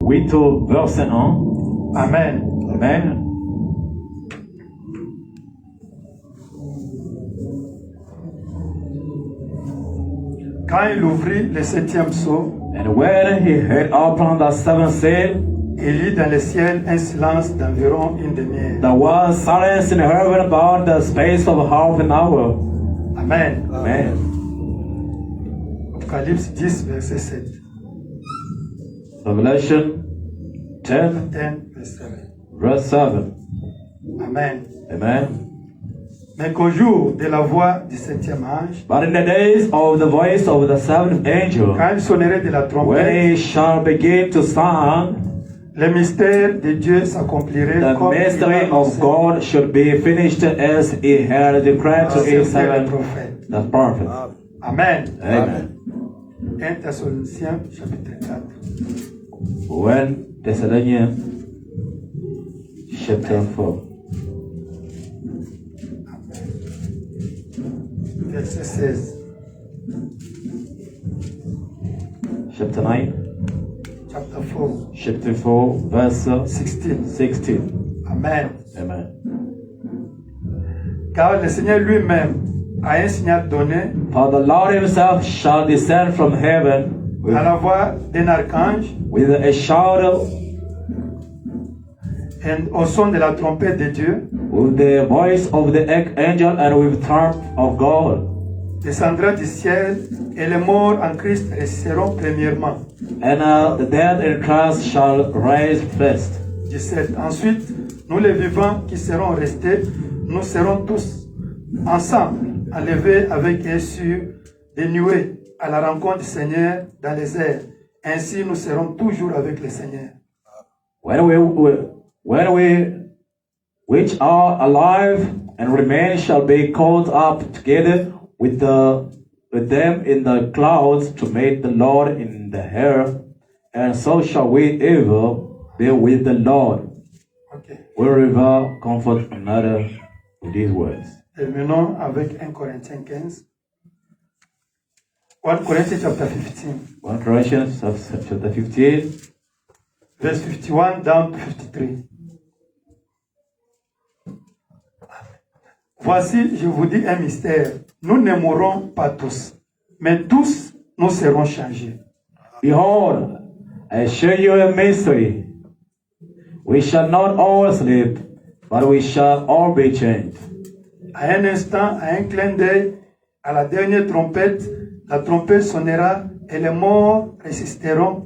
8 au verset 1. Amen. Amen. Quand il ouvrit le 7e sceau, And when he had opened the seventh seal, il lit dans le ciel un silence d'environ une demi-heure. there was silence in heaven about the space of half an hour. Amen. Amen. Apocalypse 10, verset 7. Revelation 10, 10, verset 7. verse 7. Amen. Amen. Mais qu'au jour de la voix du 7e ange, But in the days of the voice of the seventh angel, quand il sonnerait de la when trompette, he shall begin to sound, le mystère de Dieu s'accomplirait the comme il mystery l'a of annoncé God should be finished as he had declared to par his ses seven prophètes. the prophet. Amen. Amen. 1 Thessaloniciens, chapitre 4. 1 Thessalonians chapter 4, Verset 16. chapter 9, Chapter 4. chapter 4, verse 16. 16. Amen. Amen. Car le Seigneur lui-même a un signal donné For the Lord himself shall descend from heaven à la voix d'un archange with a shout, et au son de la trompette de Dieu, with the voice of the angel, and with the trump of God. descendra du ciel et les morts en Christ ressusciteront premièrement. And the dead in Christ shall rise first. 17. Ensuite, nous les vivants qui serons restés, nous serons tous ensemble enlevés avec eux sur des nuées à la rencontre du Seigneur dans les airs. Ainsi, nous serons toujours avec le Seigneur. When we which are alive and remain shall be caught up together with them in the clouds to meet the Lord in the air, and so shall we ever be with the Lord. Ok. We'll ever comfort another with these words. Terminons avec 1 Corinthiens 15. 1 Corinthians chapter 15, 1 Corinthians chapter 15, verse 51 down to 53. Voici, je vous dis un mystère. Nous ne mourrons pas tous, mais tous nous serons changés. Behold, I show you a mystery. We shall not all sleep, but we shall all be changed. À un instant, à un clin d'œil, à la dernière trompette, la trompette sonnera et les morts résisteront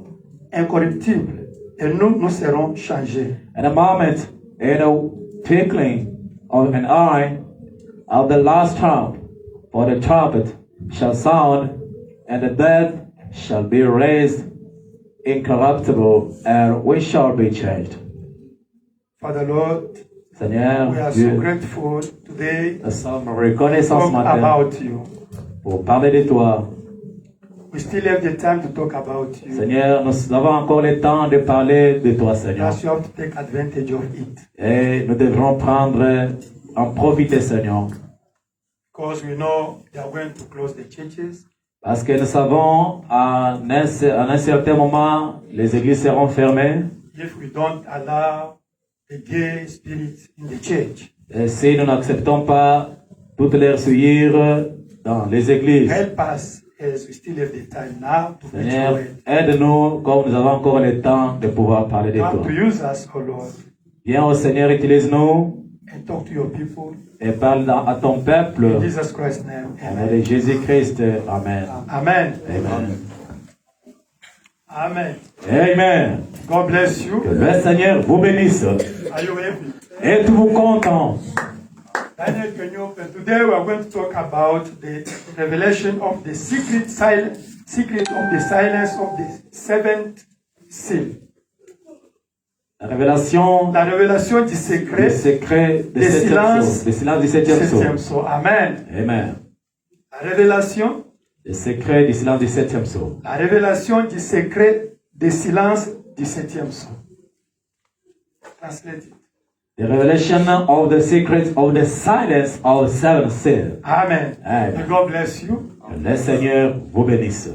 incorruptibles et nous serons changés. In a moment, in a twinkling of an eye, of the last trump, for the trumpet shall sound, and the dead shall be raised incorruptible, and we shall be changed. Father Lord, Seigneur, we are so Dieu, grateful today nous sommes to reconnaissants ce talk matin about you. pour parler de toi. We still have the time to talk about you. Seigneur, nous avons encore le temps de parler de toi, Seigneur. Thus you have to take advantage of it. Et nous devrons en profiter, Seigneur. Because we know they are going to close the churches. Parce que nous savons, à un certain moment, les églises seront fermées. If we don't allow the gay spirit in the church. Et si nous n'acceptons pas toutes les souillures dans les églises. Help us as we still have the time now to preach your Seigneur, word. aide-nous comme nous avons encore le temps de pouvoir parler de toi. Come to use us, O Lord, Viens au Seigneur, utilise-nous and talk to your people. et parle à ton peuple. In Jesus Christ's name, Au nom amen. de Jésus-Christ, Amen. Amen. Amen. Amen. Amen. God bless you. Que le Seigneur vous bénisse. Are you happy? Êtes-vous content? Daniel, can you open? Today we are going to talk about the revelation of the secret of the silence of the seventh seal. La révélation La révélation du des secret secrets des silences du septième septième sceau. sceau. Amen. Amen. La révélation, Les secrets du silence du septième sceau. la révélation du secret des silences du septième sceau. Translate it. The revelation of the secrets of the silence of seven seals. Amen. Amen. May God bless you. Que le Seigneur vous bénisse.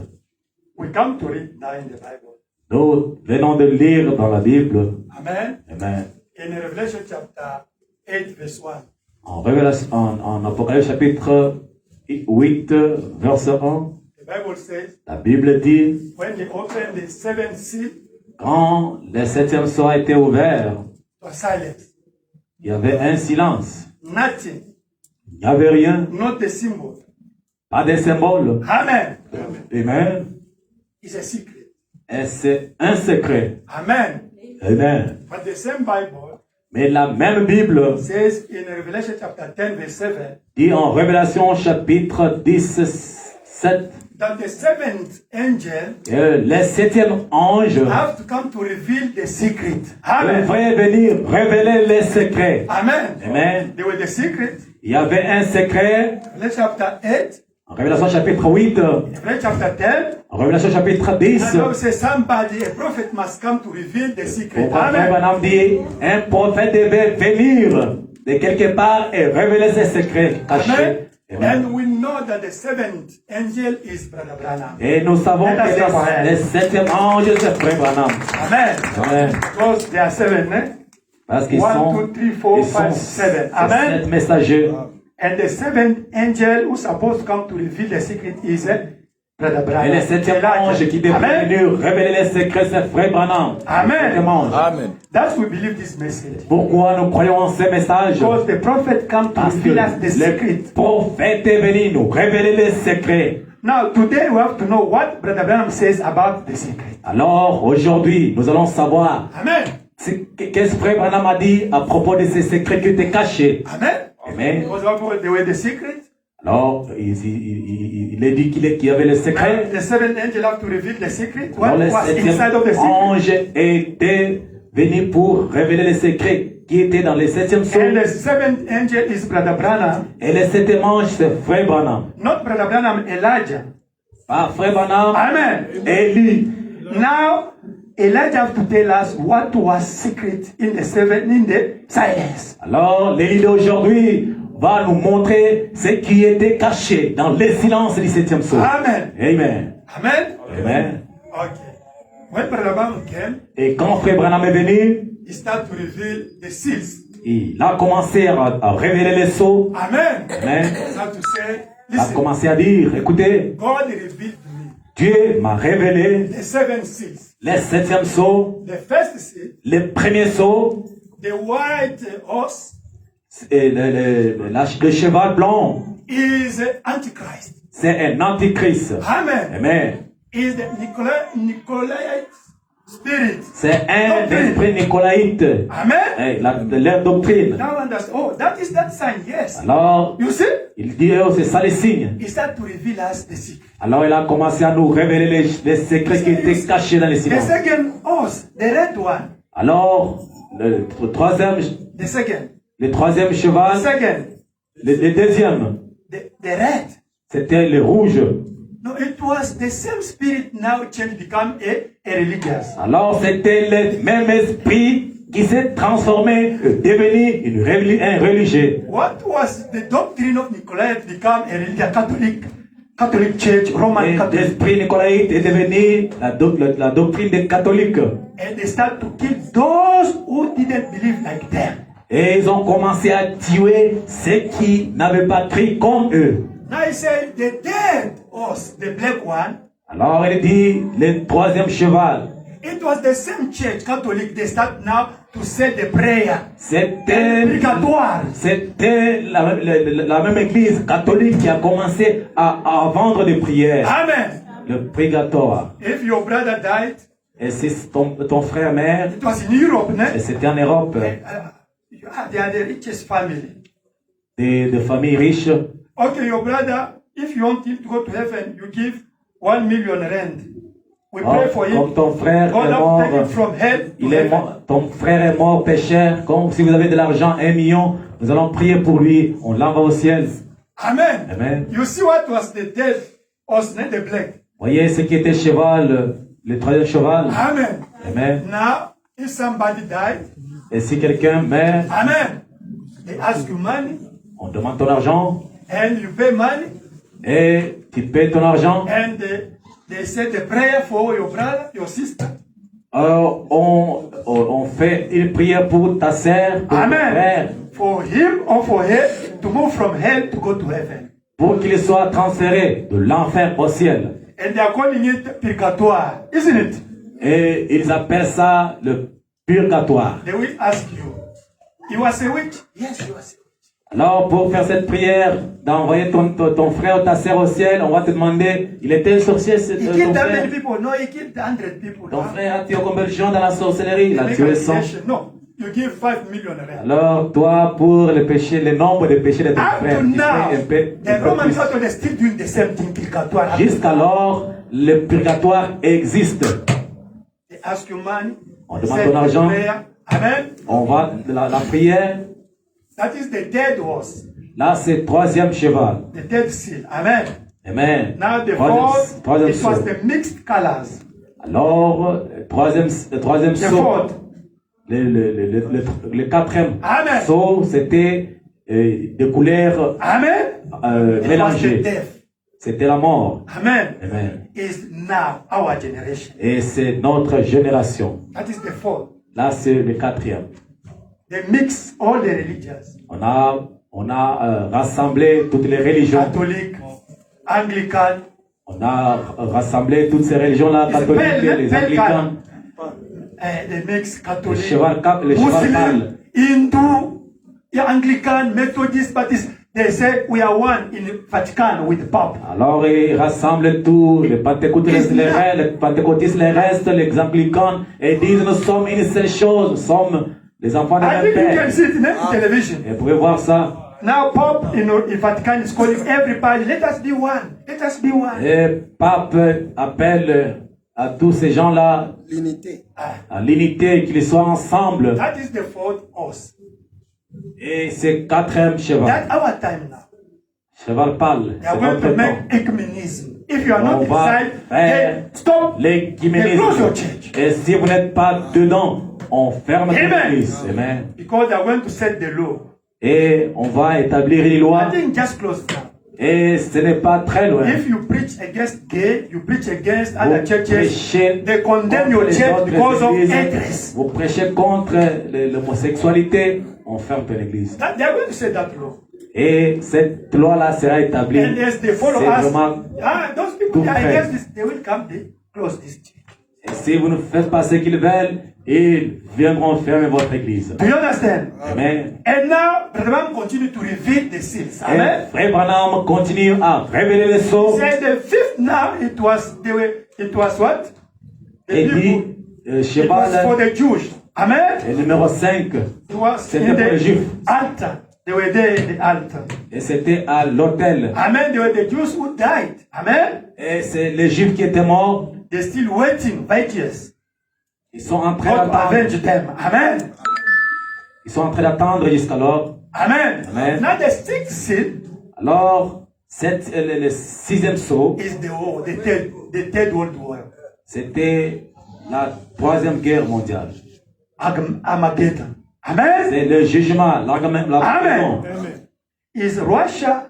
We come to read now in the Bible. Nous venons de lire dans la Bible. Amen. Amen. In Revelation chapter 8, verse 1. En Apocalypse chapitre 8, verset 1, The Bible says, la Bible dit, when they opened the seventh seal, quand le septième sceau a été ouvert, it was silence. il y avait un silence. Nothing. Il n'y avait rien, Not a symbol. pas de symbole. Amen. Amen. It's a secret. Et c'est un secret. Amen. Amen. But the same Bible Mais la même Bible says in Revelation chapter 10, verse 7, dit en Révélation chapitre 10, 7, that the seventh angel que le septième ange have to come to reveal the secret. Amen. devrait venir révéler les secrets. Amen. Amen. They were the secret. Il y avait un secret Revelation chapter 8, en Révélation chapitre 8, Revelation chapter 10. en Révélation chapitre 10. And now say somebody, a prophet must come to reveal the Le secret. prophète Amen. Branham dit, un prophète devait venir de quelque part et révéler ses secrets cachés. Amen. Amen. And we know that the seventh angel is Brother Branham. Et nous savons Let us say for que him. le septième ange, c'est Frère Branham. Amen. Amen. Because there are seven, eh? Parce qu'ils 1, sont, 2, 3, 4, ils 5, sont 7. Amen. 7 messagers. And the seventh angel who's supposed to come to reveal the secret is Brother Branham. Et le septième ange qui devait Amen. venir révéler les secrets, c'est Frère Branham. Amen. Le septième ange. Amen. That's we believe this message. Pourquoi nous croyons en ces messages? Because the prophet come to Parce que reveal us the secret. le prophète est venu nous révéler les secrets. Now, today we have to know what Brother Branham says about the secret. Alors, aujourd'hui, nous allons savoir Amen. qu'est-ce que Frère Branham a dit à propos de ces secrets qui étaient cachés. Amen. Amen. Because what they were the secret. Alors, il a dit qu'il y avait le secret. The seventh angel have to reveal the secret. Alors, What le was septième inside of the secret? ange était venu pour révéler les secrets qui étaient dans le septième sceau. And the seventh angel is Brother Branham. Et le septième ange, c'est Frère Branham. Not Brother Branham, Elijah. Pas Frère Branham, Amen. Élie. Now, Elijah have to tell us what was secret in the silence. Alors, l'Élie d'aujourd'hui va nous montrer ce qui était caché dans le silence du septième sceau. Amen. Amen. Amen. Amen. Okay. When Brother Branham came, Et quand Frère Branham est venu, he started to reveal the seals. il a commencé à révéler les sceaux. Amen. Amen. He started to say, Il a listen, commencé à dire, écoutez, God revealed to me Dieu m'a révélé the seven seals. les septièmes sceaux, The first seal, les premiers sceaux, the white horse, et le cheval blanc, is Antichrist. c'est un antichrist. Amen. Amen. Is the Nicolaite spirit. C'est un esprit nicolaïte. Amen. Et leur doctrine. Now understand. Oh, that is that sign. Yes. Alors, You see? il dit, oh, c'est ça les signes. He started to reveal us the secret. Alors, il a commencé à nous révéler les secrets qui étaient cachés dans les The silences. second horse, the red one. Alors, le troisième The cheval, second, le deuxième, the red. c'était le rouge. No, it was the same spirit now changed, become a religious. Alors, c'était le même esprit qui s'est transformé, devenu un religieux. What was the doctrine of Nicolaite become a religious Catholic Church, Roman Et Catholic? l'esprit nicolaïte est devenu la doctrine des catholiques. And they start to kill those who didn't believe like them. Et ils ont commencé à tuer ceux qui n'avaient pas cru comme eux. Now he said the dead horse, the black one, Alors il dit, le troisième cheval, it was the same church, Catholic, they start now to say the prayer. c'était Obligatoire. la même église catholique qui a commencé à vendre des prières. Amen. Le prégatoire. If your brother died, Et si ton frère mère, it was in Europe, et ne? c'était en Europe, They are the richest family. de familles riches. Okay, your brother, if you want him to go to heaven, you give 1 million rand. We pray for him. Comme ton frère God est have mort, taken from hell to il est heaven. mort, ton frère est mort pécheur. Comme si vous avez de l'argent, 1 million, nous allons prier pour lui. On l'envoie au ciel. Amen. Amen. You see what was the dead horse, not the black. Voyez ce qui était cheval, le troisième cheval. Amen. Amen. Now, if somebody died, Et si quelqu'un meurt, amen, they ask you money, on demande ton argent and you pay money, et tu payes ton argent and they say the prayer for your brother, your sister. on fait une prière pour ta sœur, pour ton Amen. frère, For him or for her to move from hell to go to heaven. pour qu'il soit transféré de l'enfer au ciel. And they are calling it purgatoire, isn't it? Et ils appellent ça le purgatoire. They will ask you, you was a witch? Yes, you was a witch. Alors, pour faire cette prière, d'envoyer ton frère ou ta sœur au ciel, on va te demander, il était un sorcier, He ton killed that frère? many people. No, he killed 100 people. Ton frère a tué combien de gens dans la sorcellerie? Il a Make tué 100. accusation. No, you give 5 million rand. Alors, toi, pour le péché, le nombre de péchés de ton Up frère, to tu fais now, un peu the Roman plus. Catholic is still doing the same thing, purgatoire. Jusqu'alors, le purgatoire existe. They ask you money. On they demande say ton argent. prayer. Amen. On va, la prière, That is the third horse, là, c'est troisième cheval. the third seal. Amen. Amen. Now the fourth, Troisième it was saut. the mixed colors. Alors, troisième The saut. fourth. Le quatrième Amen. saut, c'était de couleurs Amen. It was the mélangées. death. C'était la mort. Amen. Amen. Is now our generation. Et c'est notre génération. That is the fourth. Là, c'est le quatrième. They mix all the religions. On a rassemblé toutes les religions. Catholic, Anglican, On a rassemblé toutes ces religions-là, It's catholiques, bel- les bel anglicans, they mix les Catholic, cheval Muslim, parlent. Hindu, Anglican, Methodist, Baptist. They say we are one in Vatican with the Pope. Alors, ils rassemblent tous, les pentecôtistes, les restent, les anglicans, et disent, nous sommes une seule chose, nous sommes les enfants de I même think you père. can see it in television. Et vous pouvez voir ça. Now Pope in Vatican is calling everybody, let us be one. Let us be one. Et Pape appelle à tous ces gens-là L'unité. à l'unité, qu'ils soient ensemble. That is the fourth horse. Et c'est quatrième cheval. That's our time now. Cheval pâle. They are C'est going notre to temps. make ecumenism. If you are On not va inside, faire then stop. They l'écuménisme. close your church. Et si vous n'êtes pas dedans, on ferme Amen. l'église. Amen. Because they are going to set the law. Et on va établir les lois. I think just close now. Et ce n'est pas très loin. If you preach against gay, you preach against Vous other churches, prêchez they condemn contre your les church autres because of églises. hatred. Vous prêchez contre l'homosexualité, on ferme l'église. They are going to say that law. Et cette loi-là sera établie. And as they follow C'est us, vraiment. those people they are tout against prêt. this, they will come, they close this church. Et si vous ne faites pas ce qu'ils veulent, ils viendront fermer votre église. Do you understand? Amen. And now, Brother Branham continue to reveal the seals. Et Amen. Frère Branham continue à révéler les sceaux. Say the fifth now, it was what? The Et people. dit, It was for cheval, the Jews. Amen. le numéro 5, It was C'était in pour les the Juifs. altar. They were there in the altar. et c'était à l'autel. Amen. They were the Jews who died. Amen. Et c'est les Juifs qui étaient morts. They're still waiting, righteous. Ils sont en train God to d'attendre. avenge them. Amen. Ils sont en train d'attendre jusqu'alors. Amen. Amen. Now the sixth seal Alors, le sixième sceau, is the third world war. c'était la troisième guerre mondiale. Armageddon. Amen. C'est le jugement, l'argument. Amen. Is Russia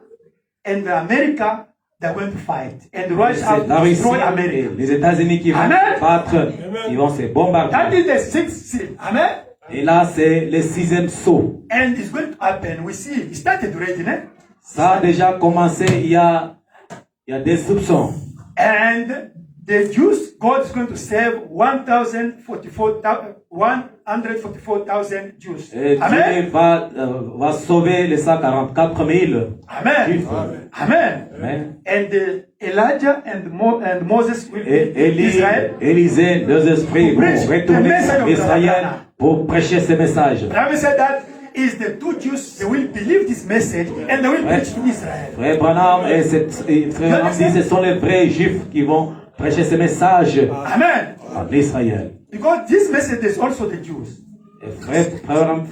and America they're going to fight. And Russia C'est la will Russie destroy et America. les États-Unis qui vont Amen. battre, ils vont se That bombarder. is the sixth seal. Amen. Et là, c'est le sixième sceau. And it's going to happen. We see it started already, né? Ça a déjà commencé, il y a des soupçons. And the Jews, God is going to save 144,000 Jews. Et Amen. Dieu va sauver les 144 000 Amen. Juifs. Amen. Amen. And Elijah and Moses will Et be in Israel. Élisée, deux esprits vont preach the retourner message en of Israël God. pour prêcher ce message. Rabbi said that is the two Jews, they will believe this message and they will preach to Israel. Frère Branham et Frère Branham dit ce sont les vrais Juifs qui vont prêcher ce message Amen. en Israël. Because this message is also the Jews. Et Frère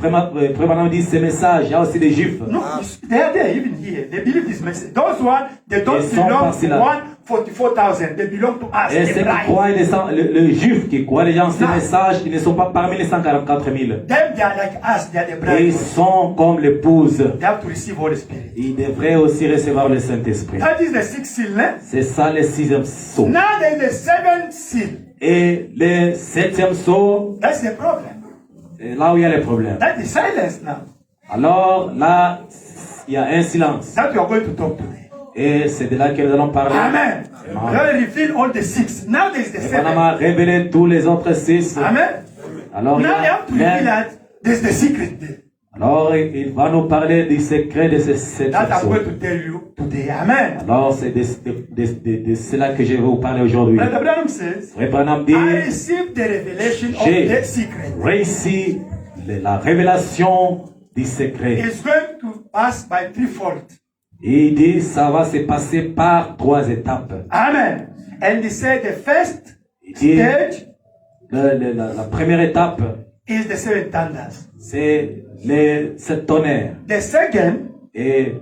Branham dit ce message, il y a aussi des Juifs. No, they are there even here. They believe this message. Those one, they don't Ils sont belong partis to là. 144,000. They belong to us. Et the ceux qui bride. croient, le Juif qui croit déjà en ce message, ils ne sont pas parmi les 144 000. Them, they are like us. They are the Et bride. ils sont comme l'épouse. They have to receive Holy Spirit. Ils devraient aussi recevoir le Saint-Esprit. That is the sixth seal. Eh? C'est ça le sixième sceau. Now there is the seventh seal. Et le septième sceau, That's the problem. c'est là où il y a les problèmes. That is silence now. Alors là, il y a un silence. That we are going to talk today. Et c'est de là que nous allons parler. Amen. God revealed all the six. Now there is the On seven. a révélé tous les autres six. Amen. Alors, Now you have to reveal that there's the secret there. alors il va nous parler du secret de ces sept That I'm sceaux. going to tell you today. Amen. Alors c'est de cela que je vais vous parler aujourd'hui. Brother Branham says, Frère Branham I dit, received the revelation of j'ai the secret. réussi la révélation du secret. It's going to pass by threefold. Et il dit, ça va se passer par trois étapes. Amen. And he said the first Il dit, stage la première étape, is the seven thunders. c'est les sept tonnerres. The second Et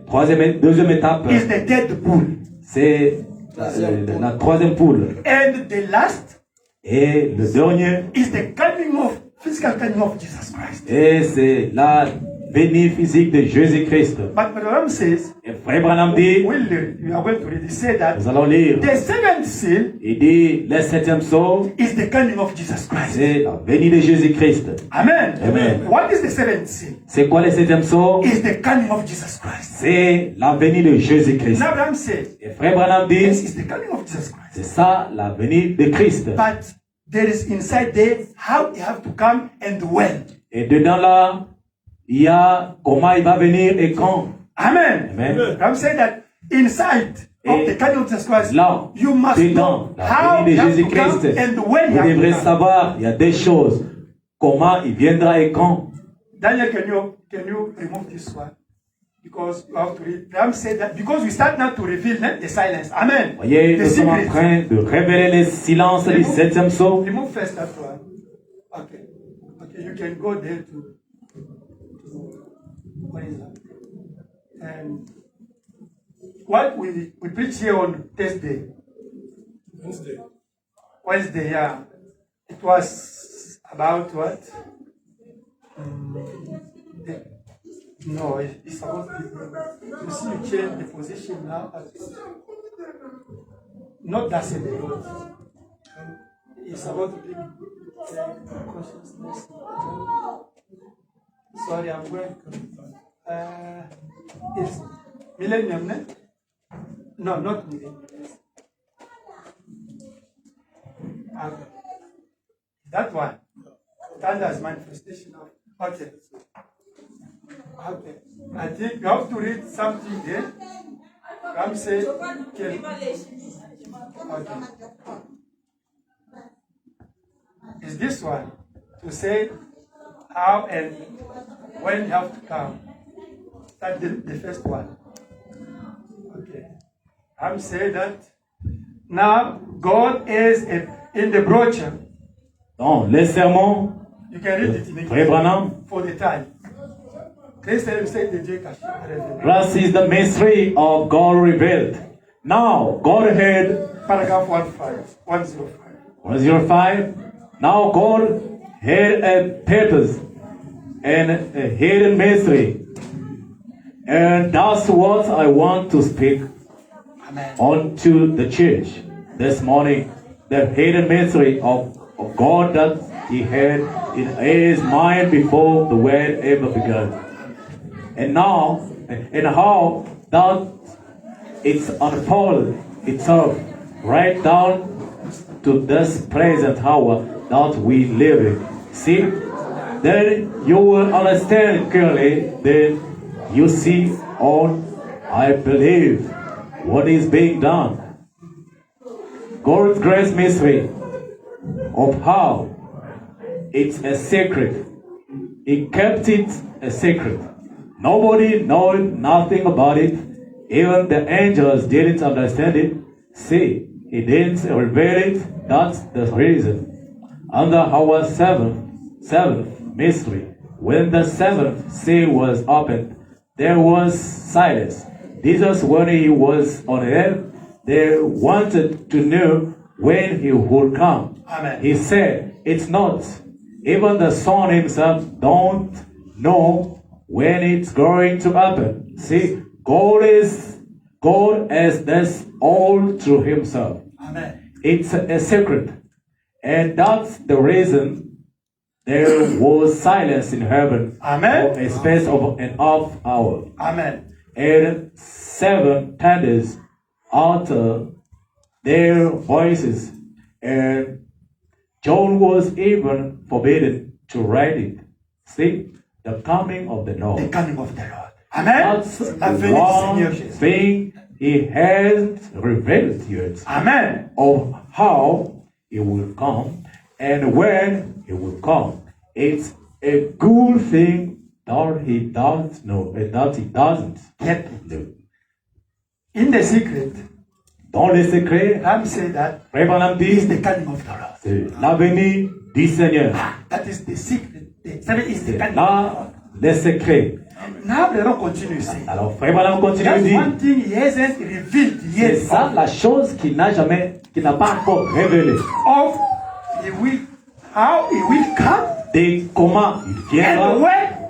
deuxième étape, is the dead bull. c'est la troisième poule. And the last Et le dernier, is the physical coming of Jesus Christ. et c'est la venue physique de Jésus-Christ. But Brother Branham says, Et Frère Branham dit, we are going to read, he said that nous allons lire, the seventh seal il dit, le septième sceau, is the coming of Jesus Christ. c'est la venue de Jésus-Christ. Amen. Amen. What is the seventh seal? C'est quoi le septième sceau? Is the coming of Jesus Christ. C'est la venue de Jésus-Christ. Now Branham says, Et Frère Branham this dit, is the coming of Jesus Christ. c'est ça la venue de Christ. But there is inside there how he have to come and when. Et dedans là, il y a comment il va venir et quand. Amen. Amen. Branham said that inside of Et the coming of Jesus Christ, là, you must dedans, know la how venue he de have to come Jésus-Christ, and when he vous have devrez to come. savoir, il y a des choses. Comment il viendra et quand. Daniel, can you remove this one? Because you have to read. Branham said that because we start now to reveal the silence. Amen. Voyez, The nous sommes en secret. train de révéler les silences du septième sceau. Remove first that one. Okay. Okay, you can go there to what is that? And what we preach here on Thursday. Wednesday, yeah. It was about what? No, it's about you see you change the position now. Not that's it. It's about the consciousness. Sorry, I'm going to. It's millennium, ne? No, not millennium. Okay. That one. Thunder's manifestation of. Okay. Okay. I think you have to read something there. Ram said, okay. Is this one to say how and when you have to come? That's the first one. Okay. I'm saying that now God is in the brochure. Donc, les sermons, You can read it in Frère English Branham, for the time. This time say the J. Grace is the mystery of God revealed. Now, God had Paragraph 105. 105. Now, God had a purpose and a hidden mystery. And that's what I want to speak Amen. onto the church this morning. The hidden mystery of God that He had in His mind before the world ever began. And now, and how that it's unfolded itself right down to this present hour that we live in. See, then you will understand clearly that you see on, I believe, what is being done. God's grace mystery of how it's a secret. He kept it a secret. Nobody knew nothing about it. Even the angels didn't understand it. See, He didn't reveal it. That's the reason. Under our seventh mystery, when the seventh seal was opened, there was silence. Jesus, when He was on earth, they wanted to know when He would come. Amen. He said, it's not. Even the Son Himself don't know when it's going to happen. See, God has this all to Himself. Amen. It's a secret. And that's the reason there was silence in heaven Amen. for a space of an half hour. Amen. And 7 thunders uttered their voices, and John was even forbidden to write it. See, the coming of the The Lord. coming of the Lord. Amen. That's La the venue du Seigneur one Jésus. thing he hasn't revealed yet Amen. of how he will come and when he will come. It's a good thing that he doesn't know and that he doesn't Yet, know. in the secret, Dans le secret, Ram said that Frère Branham is dit, the coming of the Lord. c'est la venue du Seigneur. That is the secret. The seven is the C'est coming. là le secret. Now, let us continue saying. Alors Frère Branham continue à That's dire, one thing he hasn't revealed c'est yet. ça la chose qu'il n'a pas encore révélée. Of he will, how he will come De comment il viendra and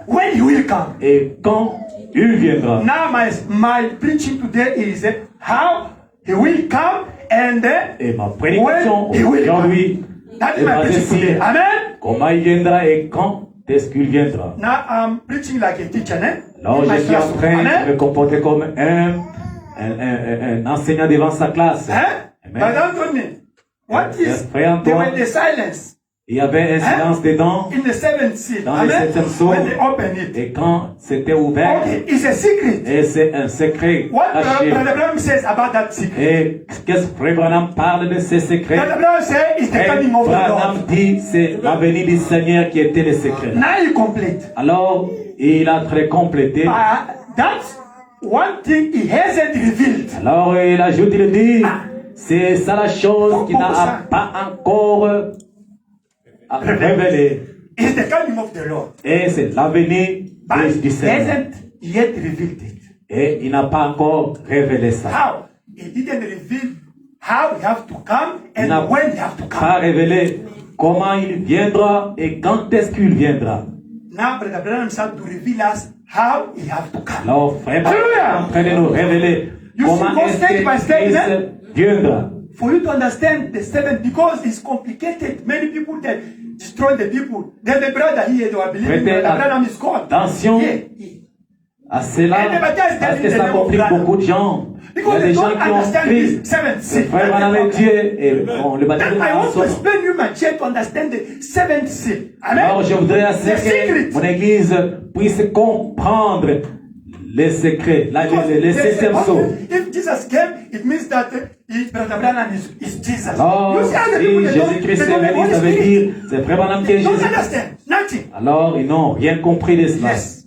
when he will come. et quand il viendra. Now my preaching today is how he will come and Et ma prédication when he will aujourd'hui come. That is est my basée preaching today. sur Amen. comment il viendra et quand est-ce qu'il viendra. Now I'm preaching like a teacher, eh? Alors In my je suis en classroom. train de me Amen. comporter comme un enseignant devant sa classe. Eh? But Amen. Anthony, what is Frère there Antoine, was the silence il y avait un silence dedans in the seventh seal. dans le Amen. 7e saut. When they open it. Et quand c'était ouvert, Okay, it's a secret. et c'est un secret What caché. Brother Branham says about that secret. Et qu'est-ce que Frère Branham parle de ces secrets? Brother Branham says it's the Frère coming of the Branham Lord. dit c'est la venue du Seigneur qui était le secret. Now you complete. Alors, il a très complété. That's one thing he hasn't revealed. Alors, il ajoute, il dit, c'est ça la chose qui n'a pas encore révélé. It's the coming of the Lord. Et c'est la venue But du he Seigneur. hasn't yet revealed it. Et il n'a pas encore révélé ça. How? He didn't reveal how he have to come Il and n'a when he have to pas come. révélé comment il viendra et quand est-ce qu'il viendra. Now Brother Branham said to reveal us how he have to come. Alors, Frère Branham est en train de nous révéler You comment see, go est-ce step by que step, Christ viendra. For you to understand the seven, because it's complicated. Many people that destroy the people. There's a brother here that are believing Prêtez that Branham is God. attention Yeah. à cela, parce que ça complique beaucoup de gens. Il y a Because des they gens don't qui ont understand pris this seven le seal. frère Branham est Dieu et bon, le baptême Then I want to de explain you my church to understand the seventh seal. Amen. Alors je voudrais assez The que secret. mon église puisse comprendre les secrets, les septième saut. If Jesus came, it means that Brother Branham is Jesus. Alors, You see how the si people, they Jésus-Christ don't est have venu, ça Holy veut Spirit. dire c'est frère Branham qui They est don't Jésus. understand nothing. Alors ils n'ont rien compris de cela. Yes.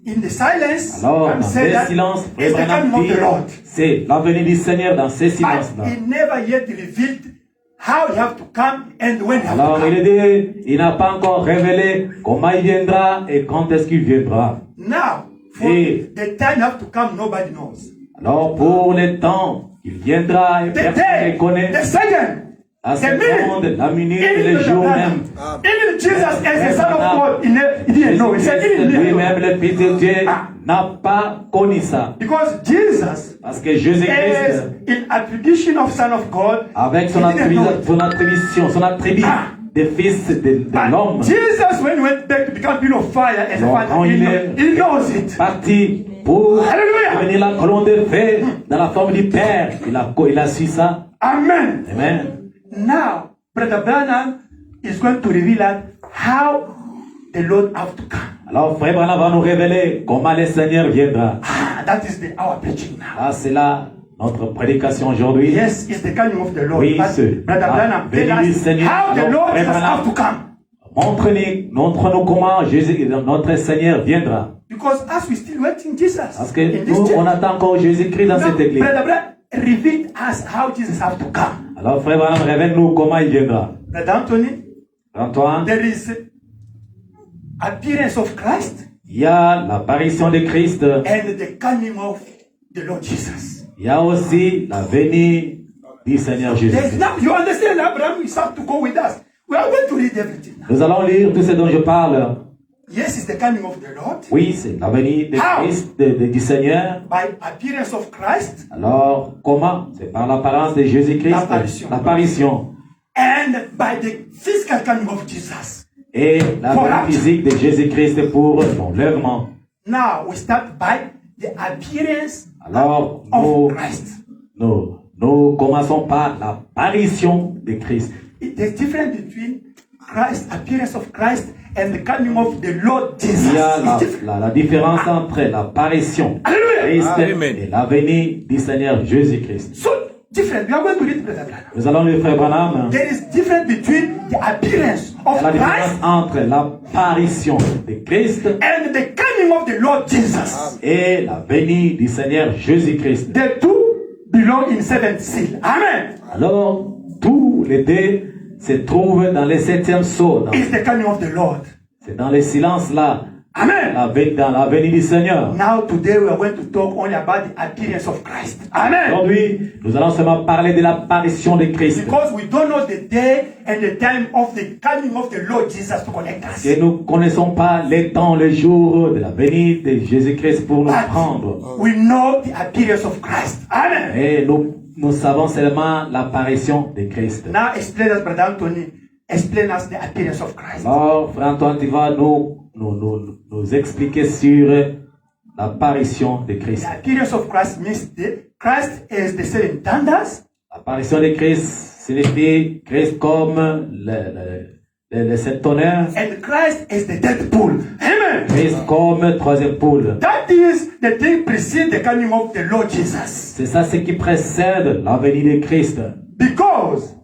In the silence, Alors, I'm dans saying ces that silences, it's frère the coming Branham of dit, the Lord. c'est la venue du Seigneur dans ces But silences-là. he never yet revealed how he have to come and when he have Alors to come. il dit, il n'a pas encore révélé comment il viendra et quand est-ce qu'il viendra. Now, for Et- the time you have to come, nobody knows. Alors pour le temps, il viendra et The personne day, ne connaît. the second, La the minute, seconde, la minute et even le the jour Branham, même. even Jesus as the Son of God, he didn't know. He said, he Jésus-Christ didn't lui-même, know. le Fils de Dieu, Ah. n'a pas connu ça. Because Jesus Parce que is Jésus-Christ, in attribution of Son of God. avec son he didn't know it. attribution, son attribut Ah. de fils de l'homme, But Jesus, when he went back to become pillar of fire as a Alors, father, quand il he knows it. parti pour Alléluia. devenir la colonne de feu dans la forme du Père, il a su ça. Amen. Amen. Now, Brother Branham is going to reveal us how the Lord have to come. Alors, Frère Branham va nous révéler comment le Seigneur viendra. That is our preaching now. Là, c'est là notre prédication aujourd'hui. Yes, it's the coming of the Lord. Oui, But c'est Brother la Branham, tell venue du us Seigneur. how the Alors, Lord Frère Jesus Branham, have to come. montre-nous comment Jésus, notre Seigneur viendra. Because as we still waiting Jesus Parce in que this nous, on church, attend encore Jésus-Christ dans now, cette église. Brother Branham revealed us how Jesus have to come. Alors, Frère Branham, révèle-nous comment il viendra. Brother Anthony, Antoine, there is appearance of Christ il y a l'apparition de Christ. and the coming of the Lord Jesus. Il y a aussi la venue du Seigneur There's Jésus. now, you understand, Abraham is have to go with us. We are going to read everything now. Nous allons lire tout ce dont je parle. Yes, it's the coming of the Lord Oui, c'est la venue de How? Christ, du Seigneur. by appearance of Christ. Alors, comment? C'est par l'apparence de Jésus-Christ. L'apparition. L'apparition. and by the physical coming of Jesus. Et la venue physique de Jésus-Christ pour l'enlèvement. Now we start by the appearance Alors, of Christ. nous commençons par l'apparition de Christ. There's difference between Christ, appearance of Christ, and the coming of the Lord Jesus. Il y a la différence entre l'apparition de Christ et la venue du Seigneur Jésus-Christ. So different. We are going to read Brother Branham. Nous allons lire Frère Branham. There is difference between the appearance of La différence Christ entre l'apparition de Christ and the coming of the Lord Jesus. et la venue du Seigneur Jésus-Christ. The two belong in seventh seal. Amen. Alors, tous les deux se trouvent dans le septième sceau. It's the coming of the Lord. C'est dans le silence là, Amen. dans la venue du Seigneur. Now today we are going to talk only about the appearance of Christ. Amen. Aujourd'hui, nous allons seulement parler de l'apparition de Christ. Because we don't know the day and the time of the coming of the Lord Jesus to connect us. Et nous ne connaissons pas les temps, les jours de la venue de Jésus-Christ pour nous prendre. We know the appearance of Christ. Amen. Et nous savons seulement l'apparition de Christ. Now explain us, Brother Anthony. Explain us the appearance of Christ. Alors, Frère Antoine, tu vas nous expliquer sur l'apparition de Christ. The appearance of Christ means Christ is the seven thunders. L'apparition de Christ signifie Christ comme le sept tonnerres. And Christ is the dead bull. Amen. Christ comme troisième poule. That is the thing precede the coming of the Lord Jesus. C'est ça ce qui précède la venue de Christ. Because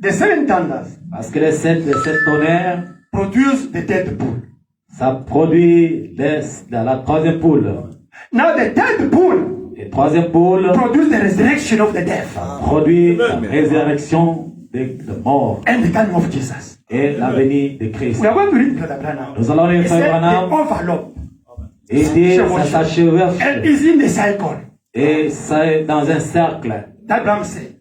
the seven thunders Parce que les sept tonnerres, produce the dead bull. ça produit la troisième poule. Now the dead bull Et troisième poule produce the resurrection of the dead produit la résurrection des morts and the coming of Jesus. et la venue de Christ. We are going to read Brother Branham. Nous allons lire He Frère said the Branham envelope et dire ça s'achève and is in the cycle. et c'est dans un cercle. That Branham said.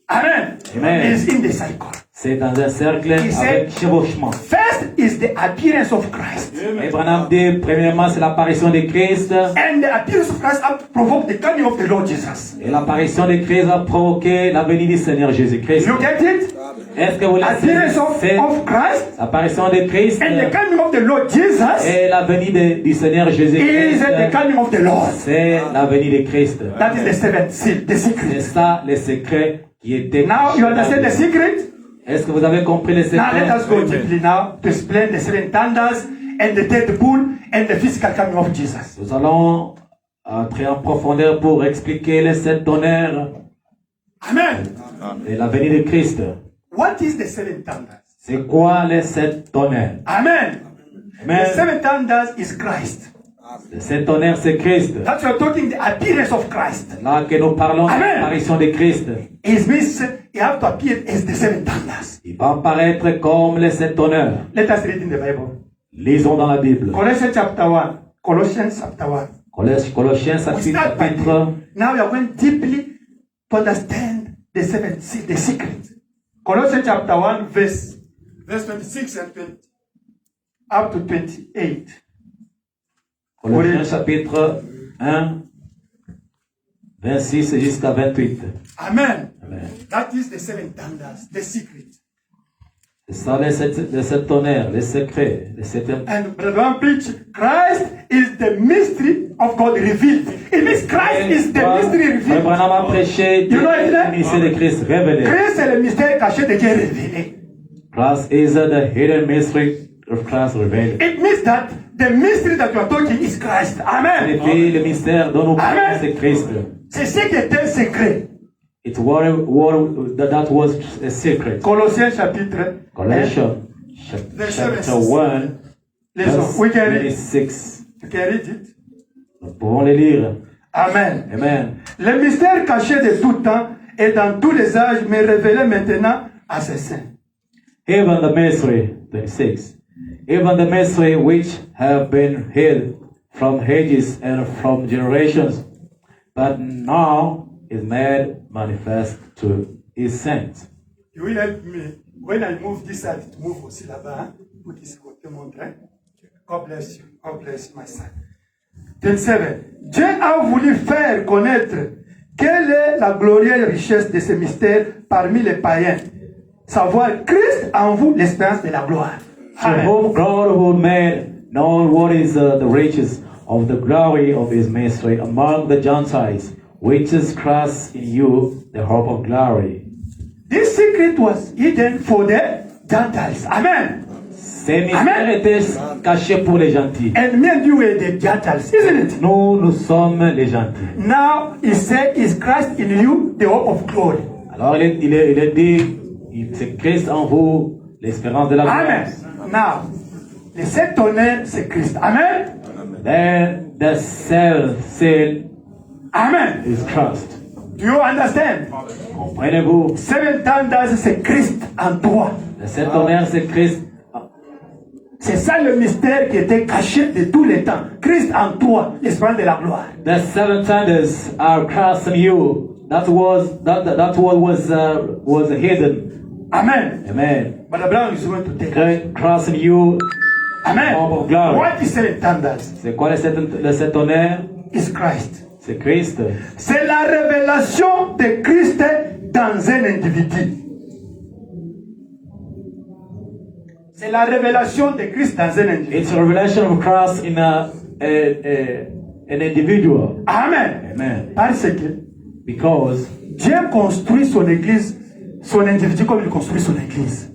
Amen. Amen. Is in the cycle. C'est dans un cercle He said, avec chevauchement. first is the appearance of Christ. Et Branham dit, premièrement, c'est l'apparition de Christ. And the appearance of Christ have provoked the coming of the Lord Jesus. Et l'apparition de Christ a provoqué la venue du Seigneur Jésus-Christ. You get it? Est-ce que vous Appearance laissez of Christ l'apparition de Christ and the coming of the Lord Jesus et la venue du Seigneur is Jésus-Christ? the coming of the Lord. C'est la venue de Christ. That is the seventh seal, the C'est secret. ça le secret qui était. Now you understand the secret? Est-ce que vous avez compris le secret? Now let us go deeply now to explain the seven thunders and the dead bull and the physical coming of Jesus. Nous allons entrer en profondeur pour expliquer les sept tonnerres Amen. et la venue de Christ. What is the seven thunders? C'est quoi les sept tonnerres? Amen. Amen. The seven thunders is Christ. Les sept tonnerres, c'est Christ. That we are talking the appearance of Christ. Là que nous parlons de Amen. l'apparition de Christ. It means he have to appear as the seven thunders. Il va apparaître comme les sept tonnerres. Let us read in the Bible. Lisons dans la Bible. Colossians chapter 1. Colossians chapter 1. Colossiens We start by chapitre. now we are going deeply to understand the the secret. Colossians chapter 1 verse 26 and 20 up to 28. Colossiens chapitre 1, 26 jusqu'à 28. Amen. Amen. That is the seven thunders, the secret. C'est ça les sept tonnerres, les secrets, les sept. And Brother Van preach, Christ is the mystery of God revealed. It means Christ is the mystery revealed. Abraham a prêché le mystère de Christ révélé. Christ est le mystère caché de Dieu révélé. Christ is the hidden mystery of Christ revealed. It means that the mystery that you are talking is Christ. Amen. Et puis le mystère dont nous parlons, Amen. c'est Christ. C'est ce qui est un secret. That was a secret. Colossiens chapitre Colossians chapter 1, Listen, we can read. 26. You can read it. Nous pouvons les lire. Amen. Amen. Le mystère caché de tout temps et dans tous les âges, mais révélé maintenant à ses saints. Even the mystery, 26. Even the mystery which have been hid from ages and from generations, but now is made manifest to his saints. You will help me when I move this side to move aussi là-bas. Hein? Put this côté montrer. God bless you. God bless you, my son. 27. Dieu a voulu faire connaître quelle est la glorieuse richesse de ce mystère parmi les païens. savoir Christ en vous, l'espérance de la gloire. To Amen. whom God who made known what is the riches of the glory of his mystery among the Gentiles, which is Christ in you, the hope of glory. This secret was hidden for the Gentiles. Amen. Ces mystères étaient cachés pour les gentils. And me and you were the Gentiles, isn't it? Nous sommes les gentils. Now he said, is Christ in you, the hope of glory. Alors il est dit, c'est Christ en vous, l'espérance de la gloire. Amen. Now, le sept tonnerre, c'est Christ. Amen. Then the seal Amen. is Christ. Do you understand? Comprenez-vous? Seven thunders, c'est Christ en toi. Le sept tonnerre, c'est Christ. C'est ça le mystère qui était caché de tous les temps. Christ en toi, l'espérance de la gloire. The seven thunders are Christ in you. That was hidden. Amen. Amen. But Abraham is going to take it. Christ in you. Amen. Hope of glory. What is seven thunders? C'est quoi le sept tonnerre? Is Christ. C'est Christ. C'est la révélation de Christ dans un individu. C'est la révélation de Christ dans un individu. It's a revelation of Christ in an individual. Amen. Amen. Parce que Because Dieu construit son église, son individu comme il construit son église.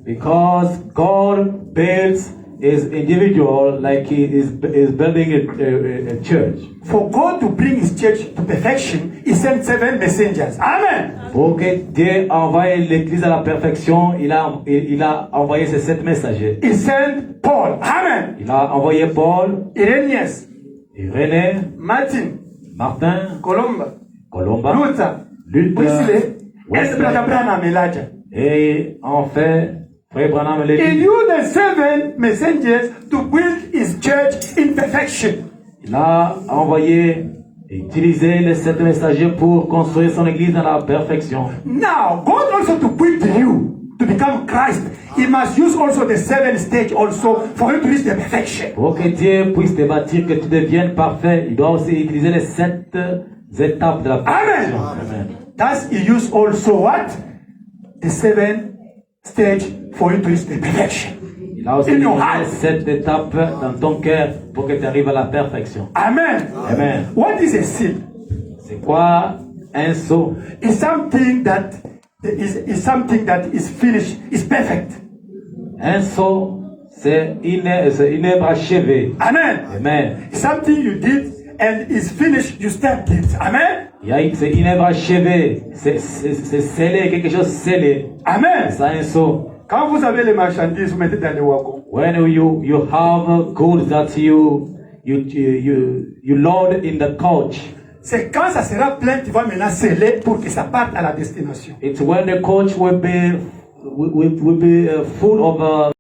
God builds his individual like he is building a church. For God to bring his church to perfection, he sent 7 messengers. Amen. Pour que Dieu envoie l'église à la perfection, il a envoyé ces 7 messagers. He sent Paul. Amen. Il a envoyé Paul, Irenaeus, Irénée, Martin, Martin, Colomba, Colomba, Luther, Luther, and Brother Branham Elijah. et enfin Frère Branham He l'église. used the 7 messengers to build his church in perfection. Il a envoyé et utilisé les 7 messagers pour construire son église dans la perfection. Now, God also to build you to become Christ. He must use also the 7 stage also for you to reach the perfection. Pour que Dieu puisse te bâtir, que tu deviennes parfait, il doit aussi utiliser les 7 étapes de la perfection. Amen. Thus, he used also what? The 7 stage for you to reach the perfection. Il a aussi In your utilisé heart. les 7 étapes dans ton cœur pour que tu arrives à la perfection. Amen. Amen. What is a seal? C'est quoi un sceau? It's something that is finished, is perfect. Un sceau, c'est une œuvre achevée. Amen. Amen. It's something you did and is finished, you stamped it. Amen. C'est une œuvre achevée. C'est scellé, quelque chose scellé. Amen. C'est un sceau. Quand vous avez les marchandises, vous mettez dans les wagons. When you have goods that you load in the coach, C'est quand ça sera plein, tu vas maintenant sceller pour que ça parte à la destination. it's when the coach will be full of